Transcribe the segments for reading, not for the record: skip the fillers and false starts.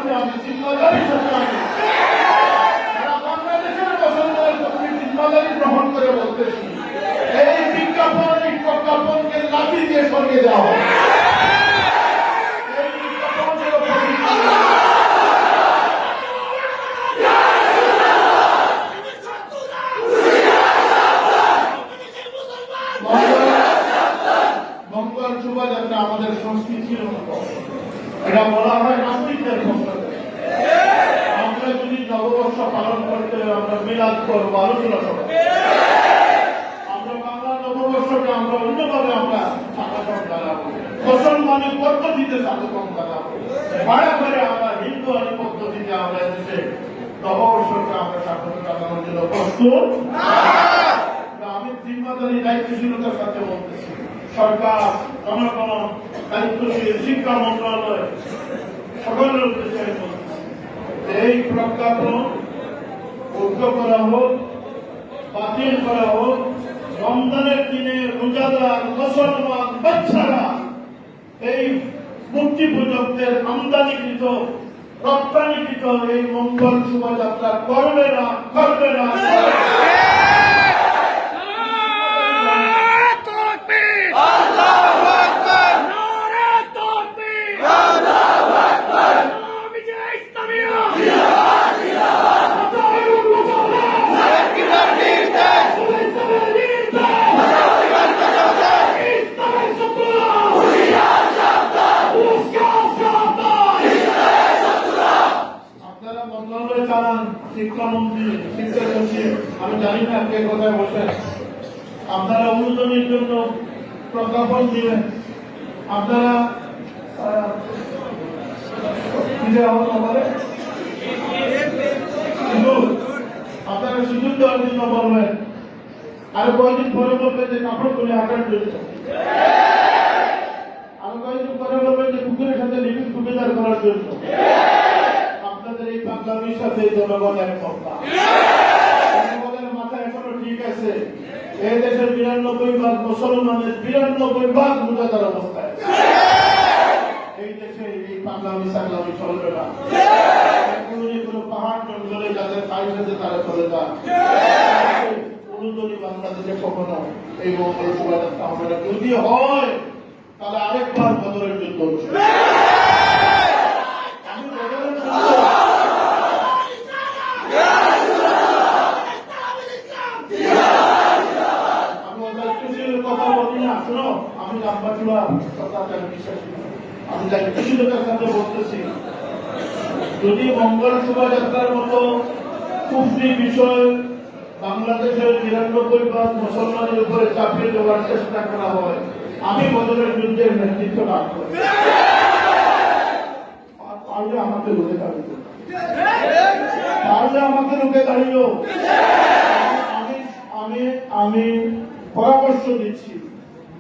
সাথে আমি জিম্মাদারির সাথে আমি সারা বাংলাদেশের মুসলমানের প্রতি জিম্মাদারি গ্রহণ করে বলতেছি, এই বিজ্ঞাপন এই প্রজ্ঞাপনকে লাঠি দিয়ে সরিয়ে দেওয়া হবে। এই বিজ্ঞাপনের মঙ্গল শোভাযাত্রা আমাদের সংস্কৃতির অঙ্গ। এটা বলা হয় নাস্তিকদের পক্ষ থেকে। আমরা যদি নববর্ষ পালন করতে আমরা মিলাদ করবো, আলোচনা করবো, আমরা বাংলা নববর্ষকে আমরা অন্যভাবে আমরা স্বাগতম জানাবো, মুসলমানের পদ্ধতিতে স্বাগতম জানাবো, ভাড়া করে আমরা হিন্দু আলী পদ্ধতিতে আমরা এসেছে নববর্ষকে আমরা স্বাগত জানানোর জন্য প্রস্তুত। আমি জিম্মাদারি দায়িত্বশীলতার সাথে বলতেছি, সরকার, জনগণ, দায়িত্বশীল শিক্ষা মন্ত্রণালয় সকলের উদ্দেশ্যে বলতেছি, এই প্রজ্ঞাপন রুদ্ধ করা হোক, বাতিল করা হোক। রমজানের দিনে রোজাদার মুসলমান বাচ্চারা এই মূর্তি পূজকদের আমদানিকৃত রপ্তানিকৃত এই মঙ্গল শোভাযাত্রা করবে না, করবে না। শিক্ষামন্ত্রী, শিক্ষামন্ত্রী, আমি জানি না কে কোথায় বসেন, আপনারা অনুদানের জন্য প্রজ্ঞাপন দিবেন, আপনারা আপনারা সুযোগ দেওয়ার জন্য বলবেন, আর কয়েকদিন পরে বলবেন যে কাপড় তুলে হাঁটার জন্য, আর কয়েকদিন পরে বলবেন যে কুকুরের সাথে লিভিং টুগেদার করার জন্য। আপনাদের এই বাংলাদেশের সাথে জনগণ একমত না। জনগণের মাথা এখনো ঠিক আছে, এই দেশের ৯২% মুসলমানের ৯২% রোজাদার অবস্থায়। এই দেশে এই পাগলামি সাগলামি চলবে না। কোনো পাহাড় জঙ্গলে যাদের কাজ আছে তারা চলে যান। অনুদানী বাংলাদেশে কখনো এই মঙ্গল শোভাযাত্রা হবে না। যদি হয় তাহলে আরেকবার বদরের যুদ্ধ অনুষ্ঠিত। কথা বলি না, শোনো, আমি রামবাচুয়া বিশ্বাসী, আমি দায়িত্বশীলতার সাথে বলতেছি, যদি মঙ্গল শোভাযাত্রার মতো কুফরি বিষয় বাংলাদেশের ৯২% মুসলমানের উপরে চাপিয়ে দেওয়ার চেষ্টা করা হয়, আমি বদরের যুদ্ধের নেতৃত্ব লাভ করি। পারলে আমাকে রুখে দাঁড়িয়ে, পারলে আমাকে রুখে দাঁড়িয়ে। আমি পরামর্শ দিচ্ছি,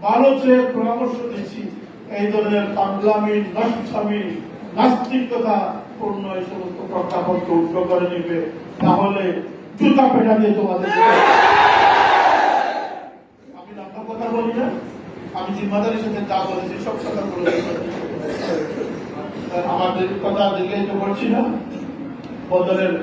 ভালো চেয়ে পরামর্শ দিচ্ছি, এই ধরনের পাগলামি, নষ্টামি, নাস্তিকতা পূর্ণ এই সমস্ত প্রজ্ঞাপনকে উদ্ধ করে নিবে, তাহলে জুতা পেটা দিয়ে তোমাদের। আমি লম্বা কথা বলি না, আমি জিম্মাদারির সাথে যা বলেছি সব কথা বলেছি। আমাদের কথা দেখলেই তো করছি না বদলের